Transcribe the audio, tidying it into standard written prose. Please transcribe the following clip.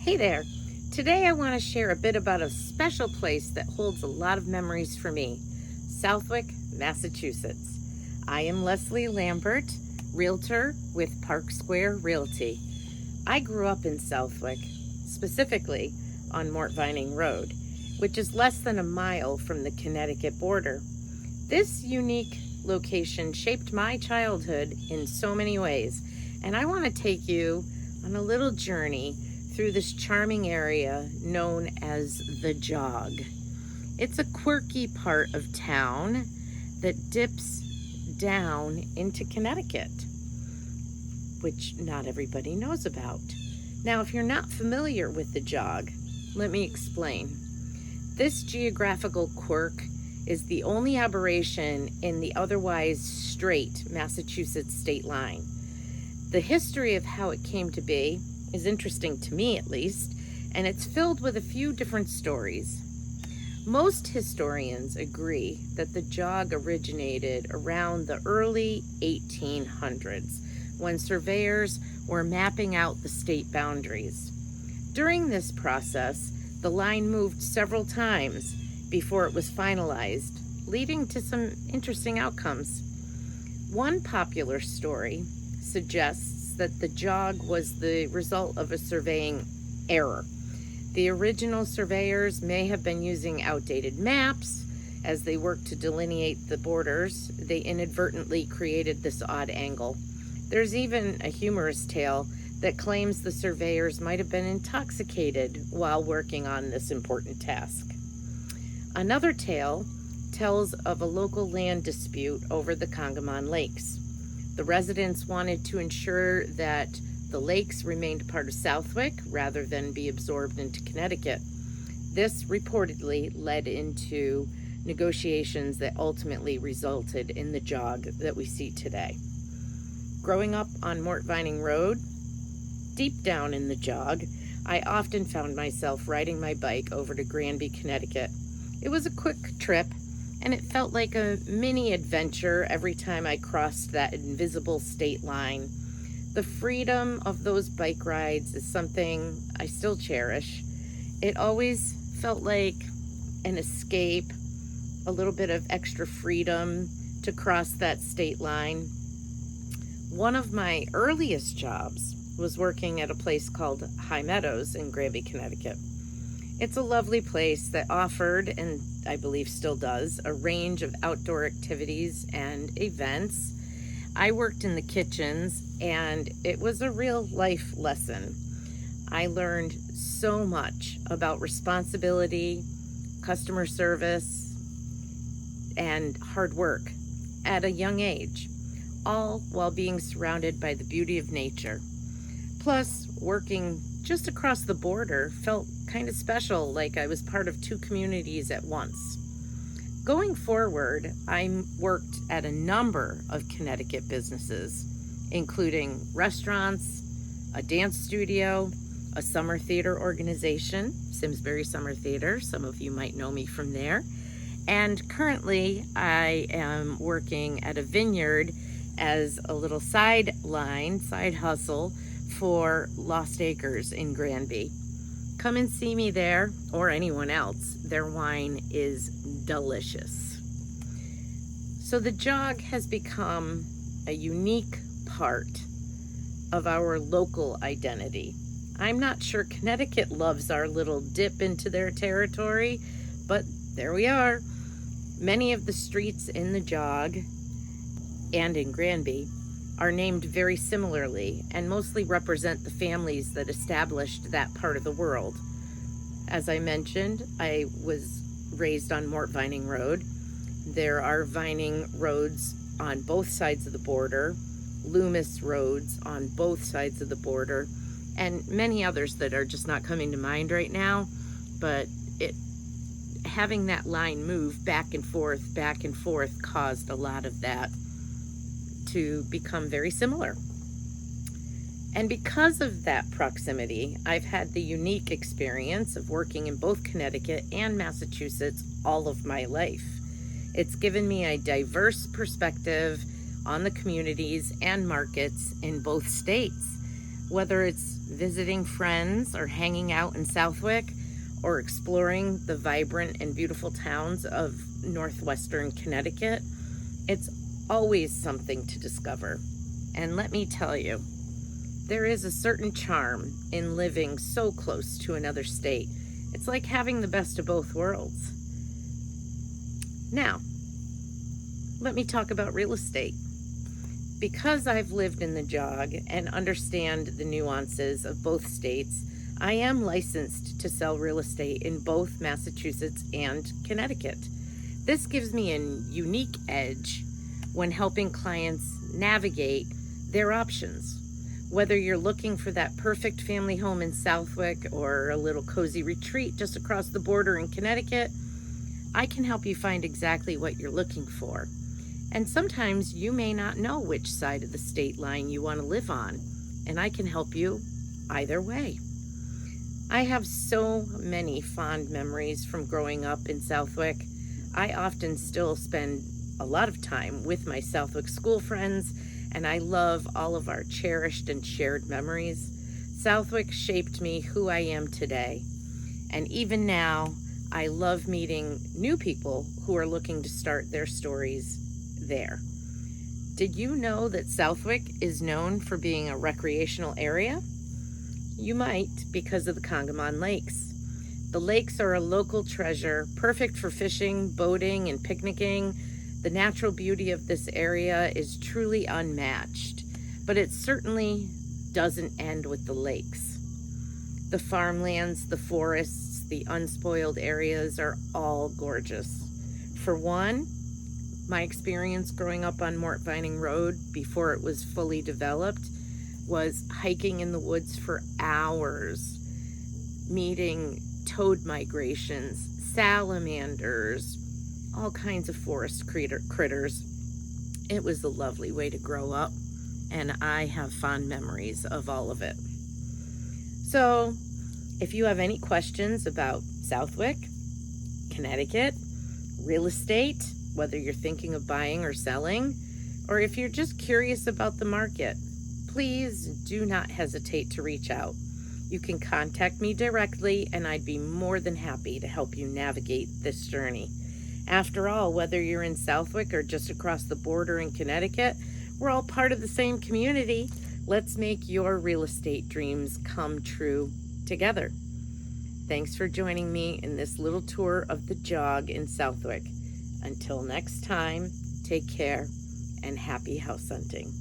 Hey there. Today I want to share a bit about a special place that holds a lot of memories for me, Southwick, Massachusetts. I am Lesley Lambert, Realtor with Park Square Realty. I grew up in Southwick, specifically on Mort Vining Road, which is less than a mile from the Connecticut border. This unique location shaped my childhood in so many ways, and I want to take you on a little journey through this charming area known as the Jog. It's a quirky part of town that dips down into Connecticut, which not everybody knows about. Now, if you're not familiar with the Jog, let me explain. This geographical quirk is the only aberration in the otherwise straight Massachusetts state line. The history of how it came to be is interesting to me, at least, and it's filled with a few different stories. Most historians agree that the Jog originated around the early 1800s when surveyors were mapping out the state boundaries. During this process, the line moved several times before it was finalized, leading to some interesting outcomes. One popular story suggests that the Jog was the result of a surveying error. The original surveyors may have been using outdated maps. As they worked to delineate the borders, they inadvertently created this odd angle. There's even a humorous tale that claims the surveyors might have been intoxicated while working on this important task. Another tale tells of a local land dispute over the Congamon Lakes. The residents wanted to ensure that the lakes remained part of Southwick rather than be absorbed into Connecticut. This reportedly led into negotiations that ultimately resulted in the Jog that we see today. Growing up on Mort Vining Road, deep down in the Jog, I often found myself riding my bike over to Granby, Connecticut. It was a quick trip, and it felt like a mini adventure every time I crossed that invisible state line. The freedom of those bike rides is something I still cherish. It always felt like an escape, a little bit of extra freedom to cross that state line. One of my earliest jobs was working at a place called High Meadows in Granby, Connecticut. It's a lovely place that offered, and I believe still does, a range of outdoor activities and events. I worked in the kitchens, and it was a real life lesson. I learned so much about responsibility, customer service, and hard work at a young age, all while being surrounded by the beauty of nature. Plus, working just across the border felt kind of special, like I was part of two communities at once. Going forward, I worked at a number of Connecticut businesses, including restaurants, a dance studio, a summer theater organization, Simsbury Summer Theater. Some of you might know me from there. And currently, I am working at a vineyard as a little side hustle for Lost Acres in Granby. Come and see me there, or anyone else. Their wine is delicious. So the Jog has become a unique part of our local identity. I'm not sure Connecticut loves our little dip into their territory, but there we are. Many of the streets in the Jog and in Granby are named very similarly and mostly represent the families that established that part of the world. As I mentioned, I was raised on Mort Vining Road. There are Vining roads on both sides of the border, Loomis roads on both sides of the border, and many others that are just not coming to mind right now, but having that line move back and forth caused a lot of that to become very similar. And because of that proximity, I've had the unique experience of working in both Connecticut and Massachusetts all of my life. It's given me a diverse perspective on the communities and markets in both states. Whether it's visiting friends or hanging out in Southwick or exploring the vibrant and beautiful towns of northwestern Connecticut, it's always something to discover. And let me tell you, there is a certain charm in living so close to another state. It's like having the best of both worlds. Now, let me talk about real estate. Because I've lived in the Jog and understand the nuances of both states, I am licensed to sell real estate in both Massachusetts and Connecticut. This gives me a unique edge when helping clients navigate their options. Whether you're looking for that perfect family home in Southwick or a little cozy retreat just across the border in Connecticut, I can help you find exactly what you're looking for. And sometimes you may not know which side of the state line you want to live on, and I can help you either way. I have so many fond memories from growing up in Southwick. I often still spend a lot of time with my Southwick school friends, and I love all of our cherished and shared memories. Southwick shaped me who I am today. And even now, I love meeting new people who are looking to start their stories there. Did you know that Southwick is known for being a recreational area? You might, because of the Congamon Lakes. The lakes are a local treasure, perfect for fishing, boating, and picnicking. The natural beauty of this area is truly unmatched, but it certainly doesn't end with the lakes. The farmlands, the forests, the unspoiled areas are all gorgeous. For one, my experience growing up on Mort Vining Road before it was fully developed was hiking in the woods for hours, meeting toad migrations, salamanders, all kinds of forest critters. It was a lovely way to grow up, and I have fond memories of all of it. So, if you have any questions about Southwick, Connecticut, real estate, whether you're thinking of buying or selling, or if you're just curious about the market, please do not hesitate to reach out. You can contact me directly, and I'd be more than happy to help you navigate this journey. After all, whether you're in Southwick or just across the border in Connecticut, we're all part of the same community. Let's make your real estate dreams come true together. Thanks for joining me in this little tour of the Jog in Southwick. Until next time, take care and happy house hunting.